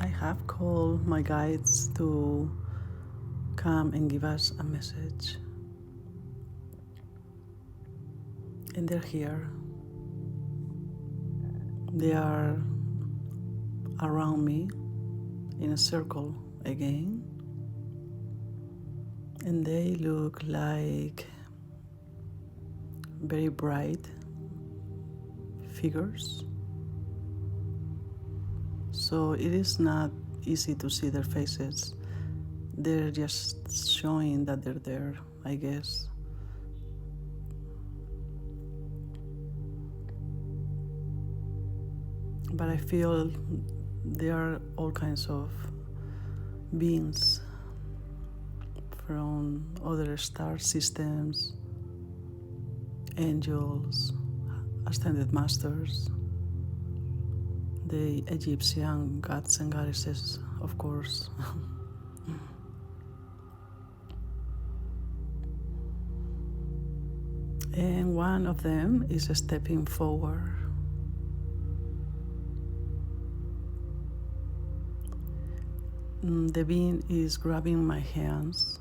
I have called my guides to come and give us a message. And they're here. They are around me in a circle again. And they look like very bright figures. So it is not easy to see their faces. They're just showing that they're there, I guess. But I feel there are all kinds of beings from other star systems, angels, ascended masters, the Egyptian gods and goddesses, of course. And one of them is stepping forward. The being is grabbing my hands.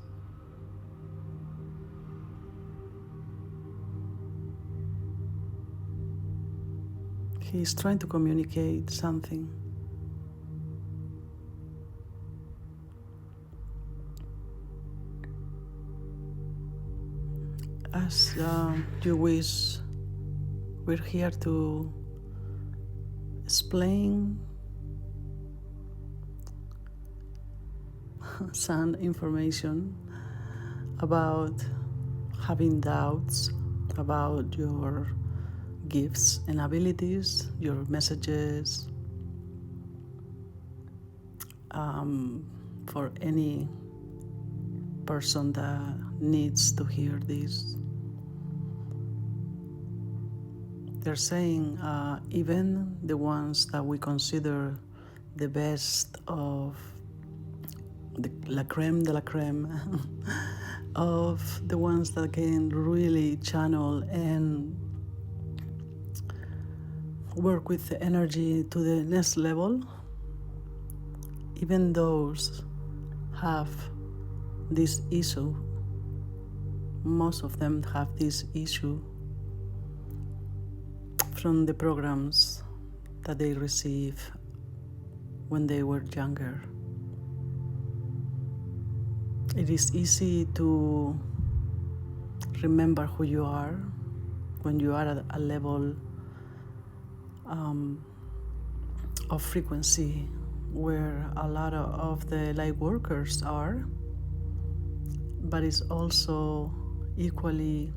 He's trying to communicate something. As you wish, we're here to explain some information about having doubts about your gifts and abilities, your messages, for any person that needs to hear this. They're saying even the ones that we consider the best of the la creme de la creme of the ones that can really channel and work with the energy to the next level, even those have this issue. Most of them have this issue from the programs that they receive when they were younger. It is easy to remember who you are when you are at a level of frequency where a lot of the light workers are, but it's also equally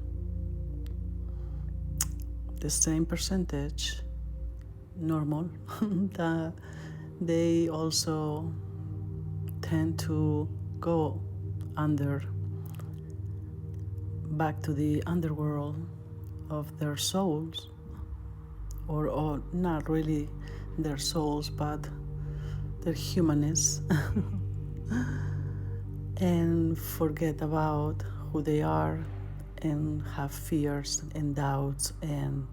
the same percentage normal that they also tend to go back to the underworld of their souls, or not really their souls, but their humanness, and forget about who they are and have fears and doubts and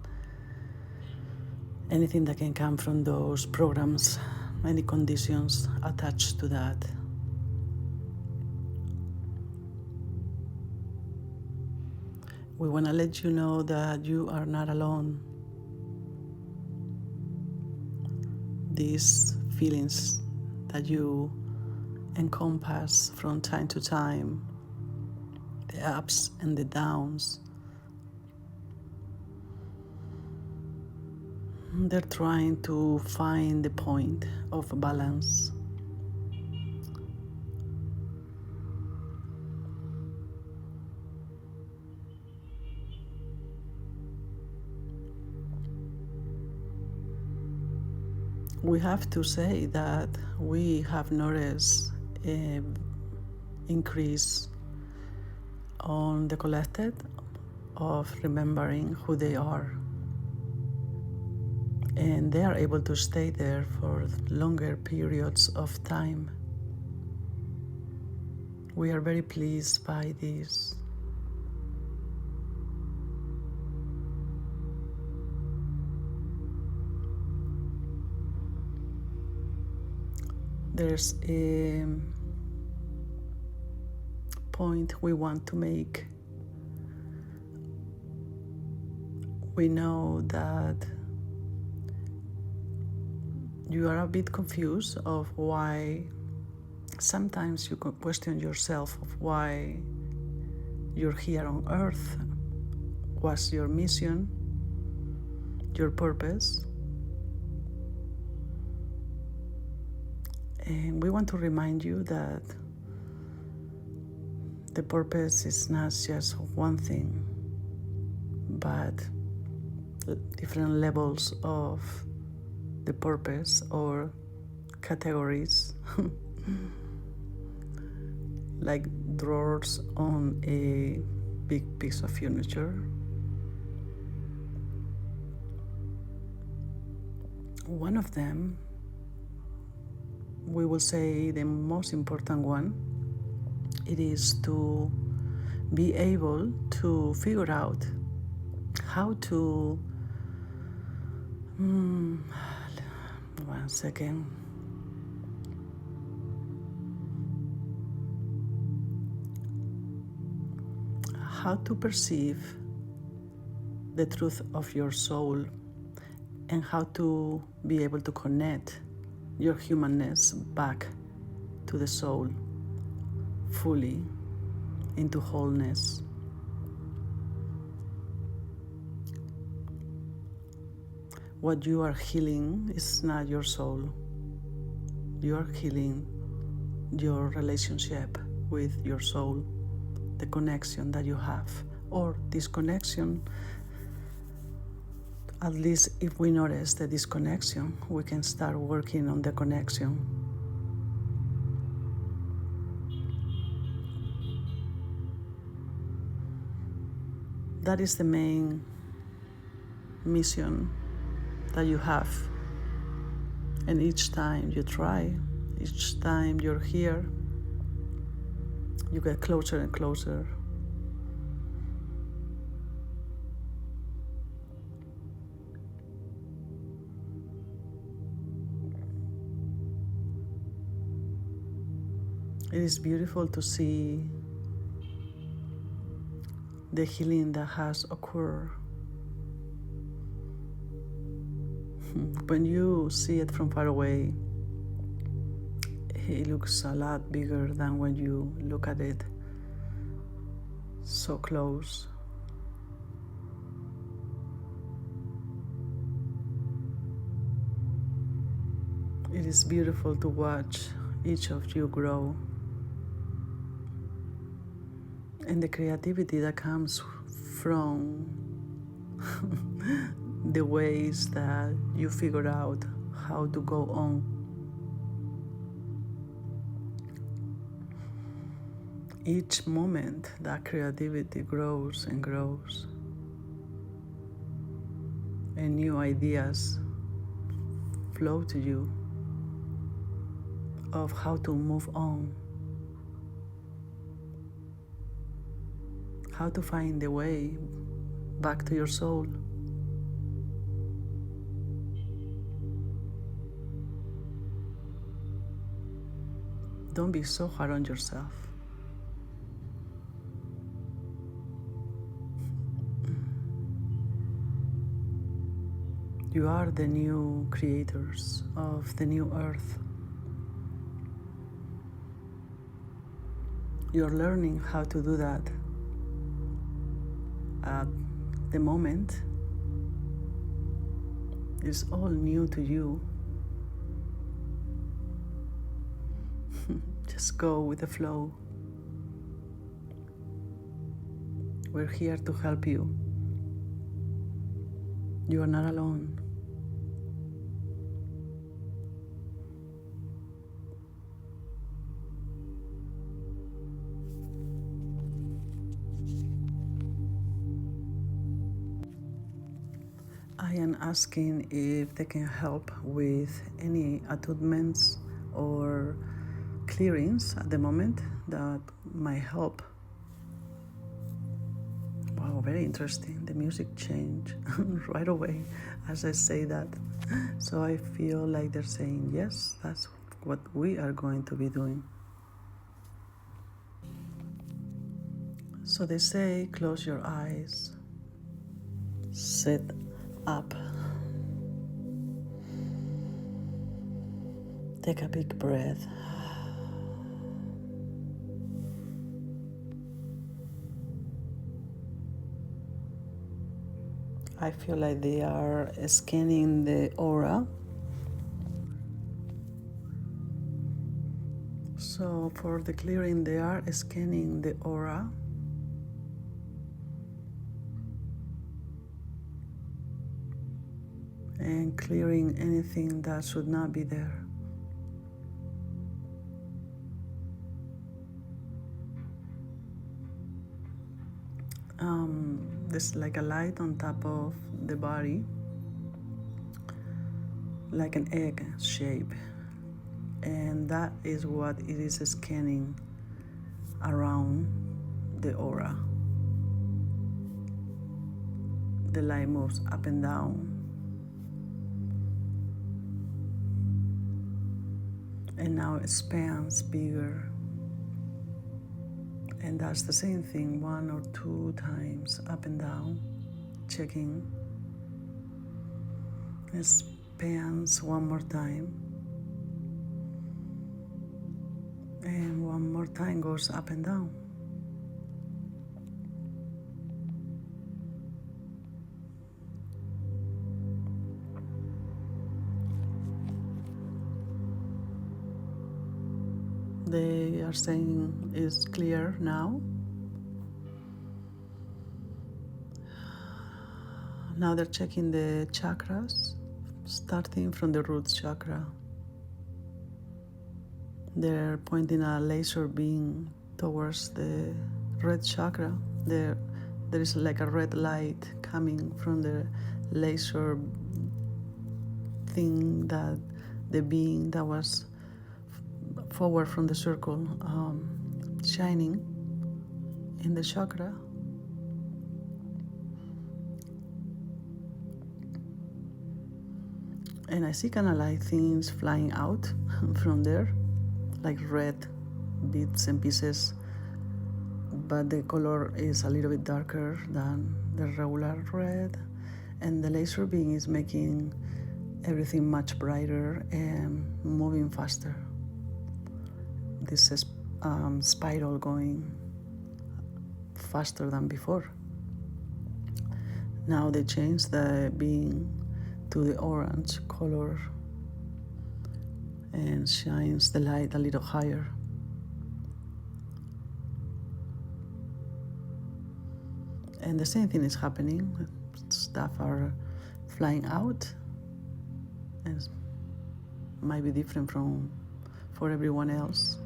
anything that can come from those programs, any conditions attached to that. We want to let you know that you are not alone. These feelings that you encompass from time to time, the ups and the downs, they're trying to find the point of balance. We have to say that we have noticed an increase on the collected of remembering who they are, and they are able to stay there for longer periods of time. We are very pleased by this. there's a point we want to make. We know that you are a bit confused of why sometimes you question yourself of why you're here on earth. What's your mission, your purpose? And we want to remind you that the purpose is not just one thing, but different levels of the purpose or categories, like drawers on a big piece of furniture. One of them, we will say the most important one, it is to be able to figure out how to one second. How to perceive the truth of your soul and how to be able to connect your humanness back to the soul fully into wholeness. What you are healing is not your soul. You are healing your relationship with your soul, the connection that you have, or disconnection. At least if we notice the disconnection, we can start working on the connection. That is the main mission that you have. And each time you try, each time you're here, you get closer and closer. It is beautiful to see the healing that has occurred. When you see it from far away, it looks a lot bigger than when you look at it so close. It is beautiful to watch each of you grow, and the creativity that comes from the ways that you figure out how to go on. Each moment that creativity grows and grows, and new ideas flow to you of how to move on, how to find the way back to your soul. Don't be so hard on yourself. You are the new creators of the new earth. You're learning how to do that at the moment. It's all new to you. Just go with the flow. We're here to help you. You are not alone. I am asking if they can help with any attunements or clearings at the moment that might help. Wow, very interesting. The music changed right away as I say that. So I feel like they're saying, yes, that's what we are going to be doing. So they say, close your eyes, sit up, take a big breath. I feel like they are scanning the aura. So for the clearing, they are scanning the aura. And clearing anything that should not be there. There's like a light on top of the body, like an egg shape, and that is what it is scanning around the aura. The light moves up and down, and now it expands bigger, and that's the same thing 1 or 2 times up and down, checking. Expands one more time, and one more time goes up and down. They are saying it's clear now. Now they're checking the chakras, starting from the root chakra. They're pointing a laser beam towards the red chakra. There is like a red light coming from the laser thing, that the being that was forward from the circle, shining in the chakra. And I see kind of like things flying out from there, like red bits and pieces, but the color is a little bit darker than the regular red, and the laser beam is making everything much brighter and moving faster. This is spiral going faster than before. Now they change the beam to the orange color and shines the light a little higher. And the same thing is happening. Stuff are flying out, and might be different for everyone else.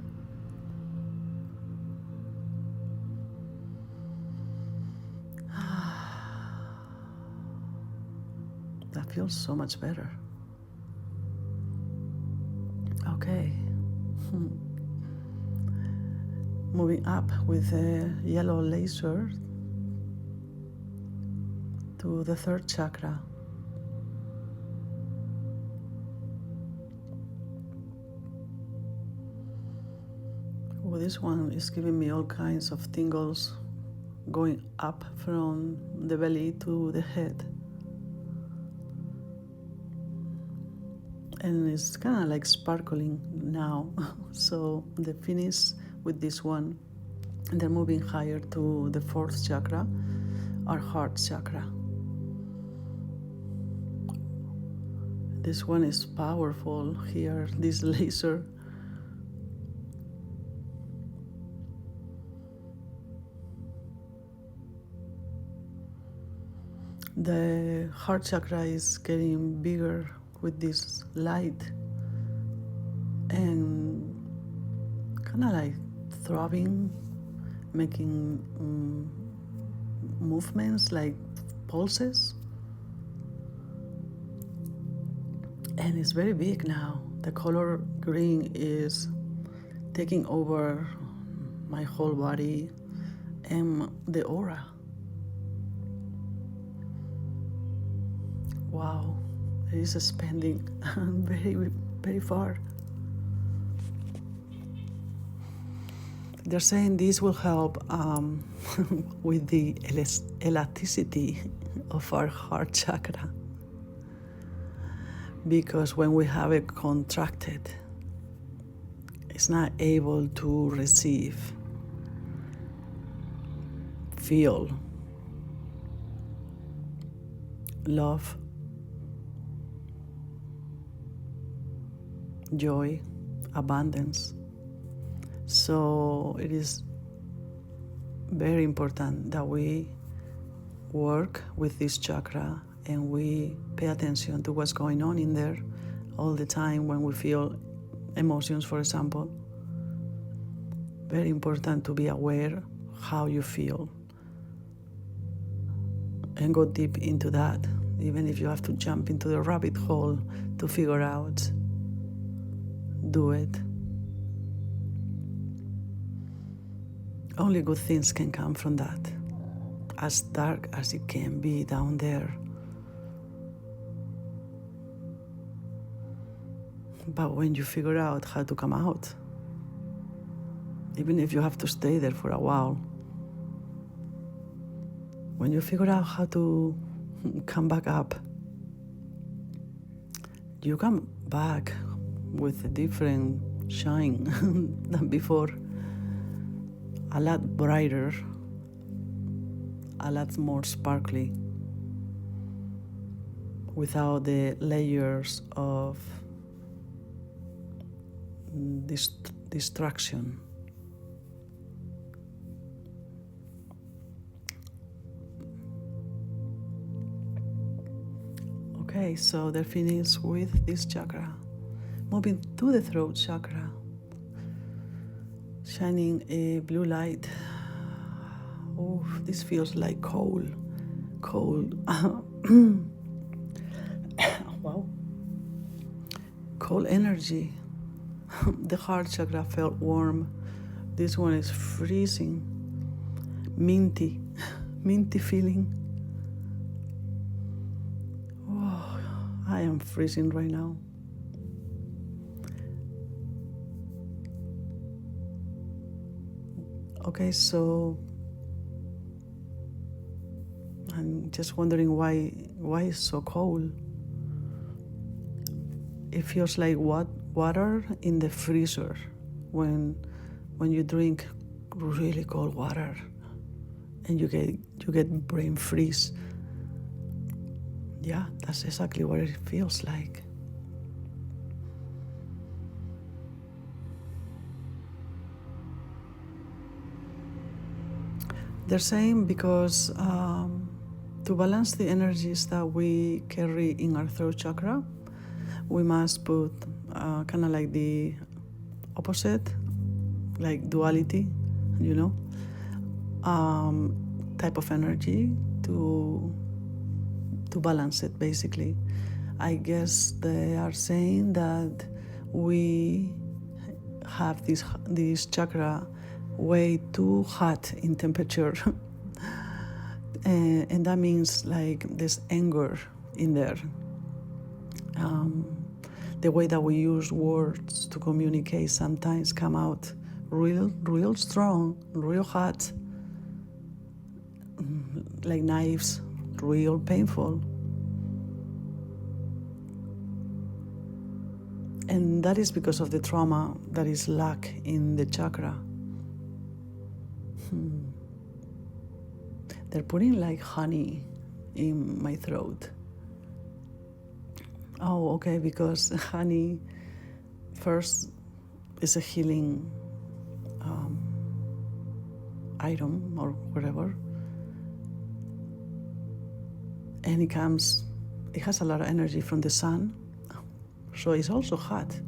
That feels so much better. Okay. Moving up with a yellow laser to the 3rd chakra. Oh, this one is giving me all kinds of tingles going up from the belly to the head. And it's kind of like sparkling now. So they finish with this one, and they're moving higher to the 4th chakra, our heart chakra. This one is powerful here, this laser. The heart chakra is getting bigger with this light, and kind of like throbbing, making movements like pulses. And it's very big now. The color green is taking over my whole body and the aura. Wow, it is expanding very, very far. They're saying this will help with the elasticity of our heart chakra, because when we have it contracted, it's not able to receive, feel love, joy, abundance. So it is very important that we work with this chakra and we pay attention to what's going on in there all the time when we feel emotions, for example. Very important to be aware how you feel and go deep into that, even if you have to jump into the rabbit hole to figure out. Do it. Only good things can come from that, as dark as it can be down there. But when you figure out how to come out, even if you have to stay there for a while, when you figure out how to come back up, you come back with a different shine than before. A lot brighter, a lot more sparkly, without the layers of distraction. Okay, so they're finished with this chakra. Moving to the throat chakra, shining a blue light. Oh, this feels like coal. Wow. Cold energy. The heart chakra felt warm. This one is freezing. Minty feeling. Oh, I am freezing right now. Okay, so I'm just wondering why it's so cold. It feels like water in the freezer when you drink really cold water and you get brain freeze. Yeah, that's exactly what it feels like. They're saying because to balance the energies that we carry in our throat chakra, we must put kind of like the opposite, like duality, type of energy to balance it, basically. I guess they are saying that we have this chakra way too hot in temperature. And that means like there's anger in there. The way that we use words to communicate sometimes come out real strong, real hot, like knives, real painful. And that is because of the trauma that is lack in the chakra. They're putting like honey in my throat. Oh, okay, because honey first is a healing item or whatever. And it has a lot of energy from the sun, so it's also hot.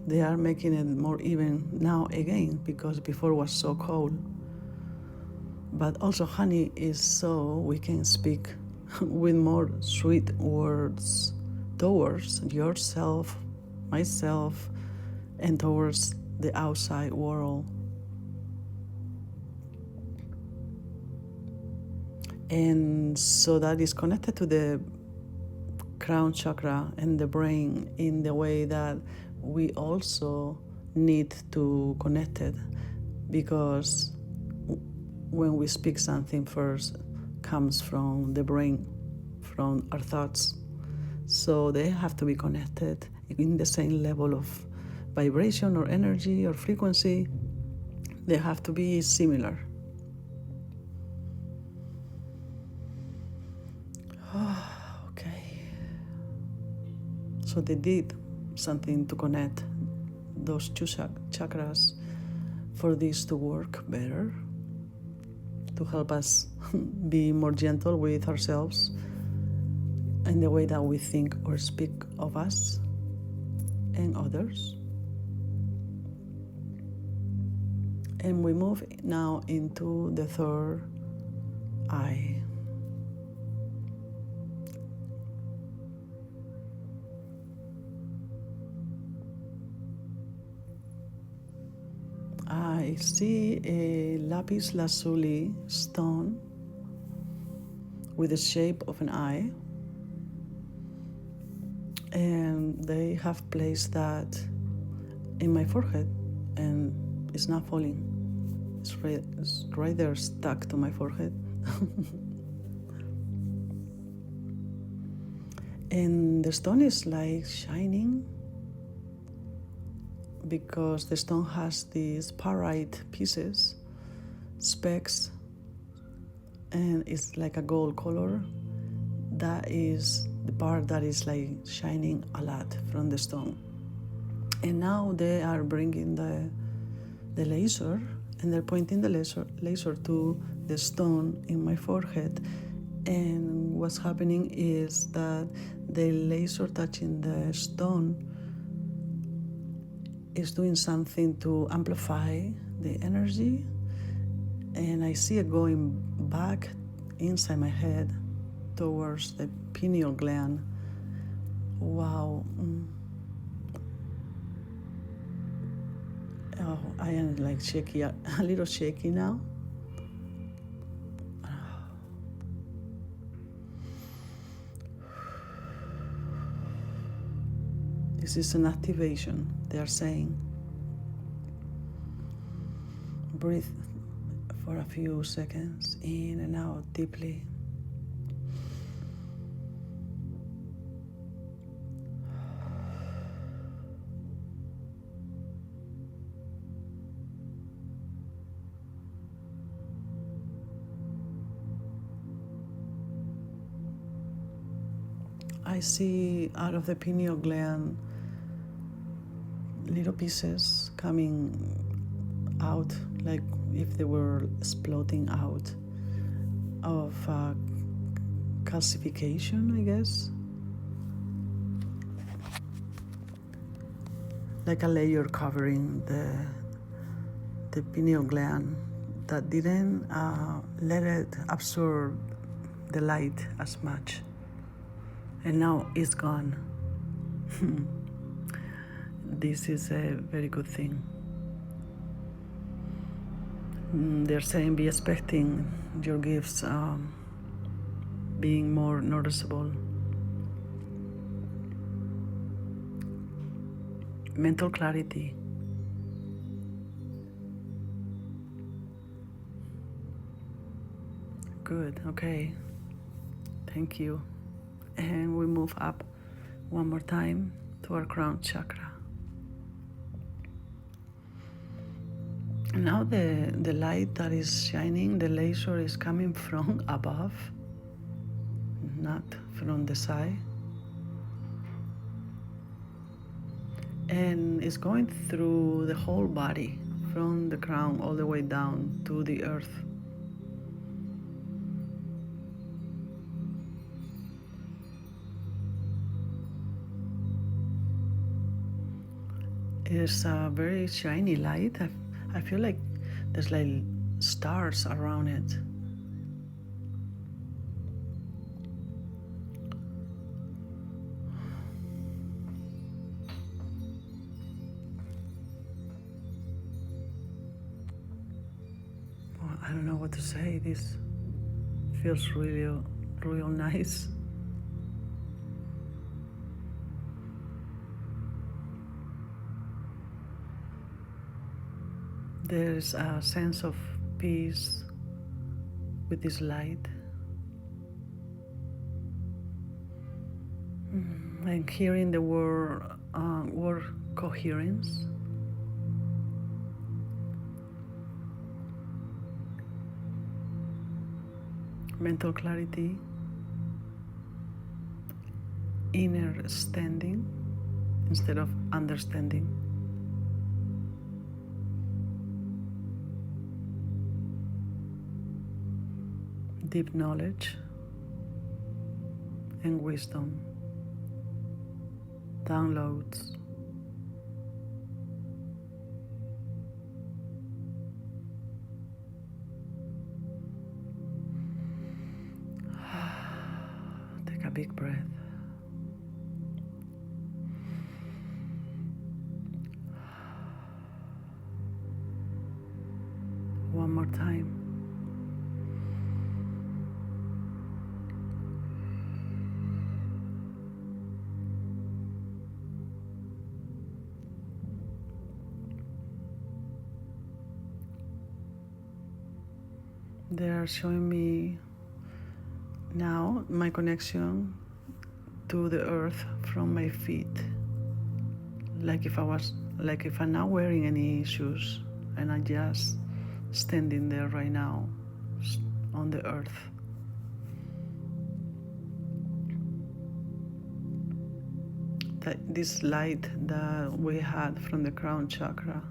They are making it more even now again, because before it was so cold. But also honey is so we can speak with more sweet words towards yourself, myself, and towards the outside world. And so that is connected to the crown chakra and the brain in the way that we also need to connect it, because when we speak, something first comes from the brain, from our thoughts. So they have to be connected in the same level of vibration or energy or frequency. They have to be similar. Okay. So they did something to connect those two chakras for this to work better, to help us be more gentle with ourselves and the way that we think or speak of us and others. And we move now into the third eye. I see a lapis lazuli stone with the shape of an eye, and they have placed that in my forehead, and it's not falling. It's right there, stuck to my forehead. And the stone is like shining, because the stone has these pyrite pieces, specks, and it's like a gold color. That is the part that is like shining a lot from the stone. And now they are bringing the laser, and they're pointing the laser to the stone in my forehead. And what's happening is that the laser touching the stone is doing something to amplify the energy, and I see it going back inside my head towards the pineal gland. Wow. Oh, I am like shaky, a little shaky now. This is an activation, they are saying. Breathe for a few seconds, in and out deeply. I see out of the pineal gland little pieces coming out, like if they were exploding out of calcification, I guess. Like a layer covering the pineal gland that didn't let it absorb the light as much. And now it's gone. This is a very good thing. They're saying be expecting your gifts being more noticeable. Mental clarity. Good, okay. Thank you. And we move up one more time to our crown chakra. Now the light that is shining, the laser is coming from above, not from the side. And it's going through the whole body, from the crown all the way down to the earth. It's a very shiny light. I feel like there's like stars around it. Well, I don't know what to say. This feels really, real nice. There's a sense of peace with this light. I'm hearing the word coherence. Mental clarity, inner standing instead of understanding. Deep knowledge and wisdom, downloads. Take a big breath. One more time. They are showing me now my connection to the earth from my feet. Like if I'm not wearing any shoes and I'm just standing there right now on the earth. This light that we had from the crown chakra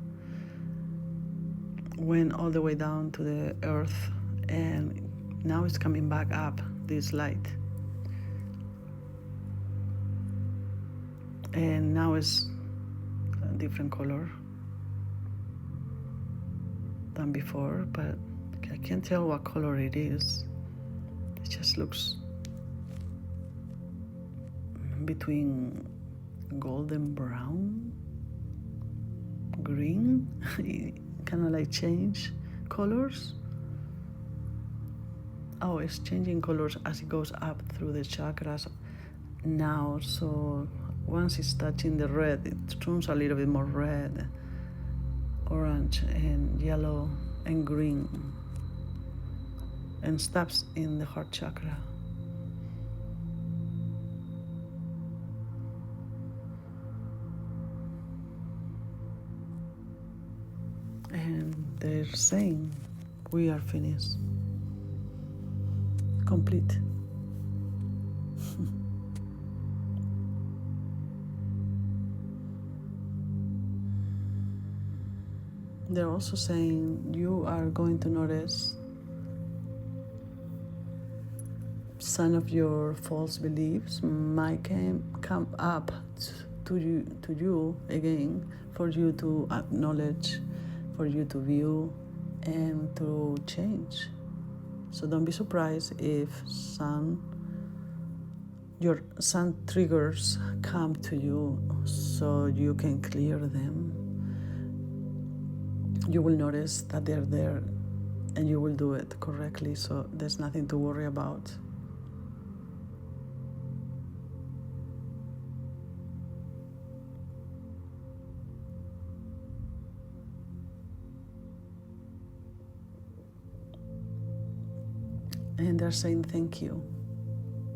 went all the way down to the earth, and now it's coming back up, this light. And now it's a different color than before, but I can't tell what color it is. It just looks between golden brown, green, kind of like change colors. Oh, it's changing colors as it goes up through the chakras now. So once it's touching the red, it turns a little bit more red, orange and yellow and green, and stops in the heart chakra. And they're saying, we are finished. Complete. They're also saying you are going to notice some of your false beliefs might come up to you again, for you to acknowledge, for you to view and to change. So don't be surprised if some triggers come to you so you can clear them. You will notice that they're there and you will do it correctly, so there's nothing to worry about. And they're saying thank you.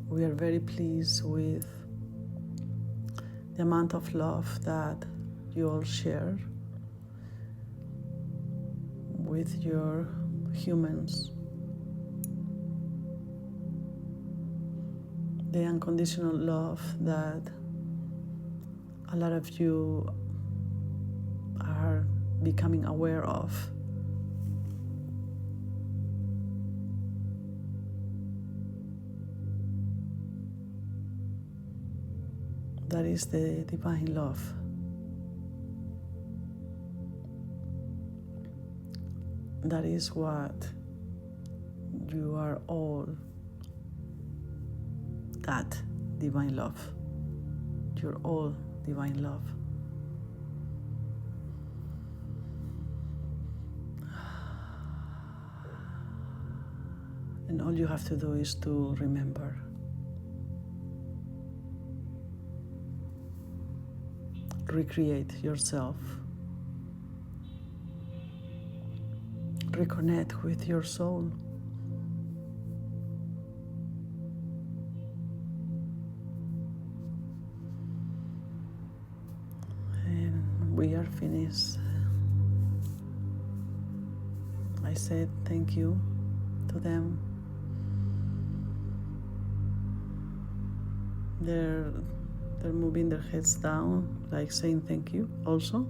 We are very pleased with the amount of love that you all share with your humans. The unconditional love that a lot of you are becoming aware of. That is the divine love. That is what you are all, that divine love. You're all divine love. And all you have to do is to remember. Recreate yourself reconnect with your soul. And we are finished. I said thank you to them. They're moving their heads down, like saying thank you also.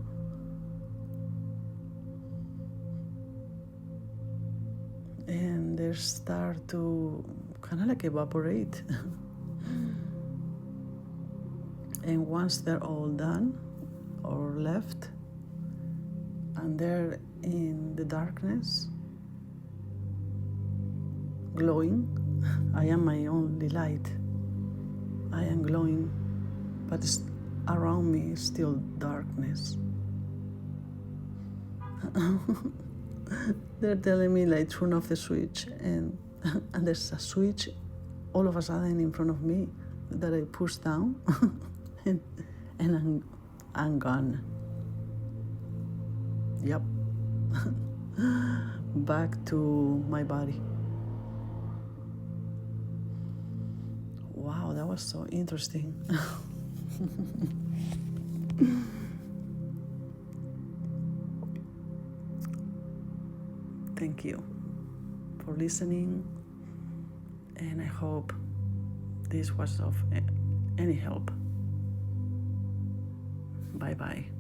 And they start to kind of like evaporate. And once they're all done or left, and they're in the darkness, glowing, I am my only light. I am glowing, but it's around me is still darkness. They're telling me like turn off the switch, and there's a switch all of a sudden in front of me that I push down, and I'm gone. Yep. Back to my body. Wow, that was so interesting. Thank you for listening, and I hope this was of any help. Bye-bye.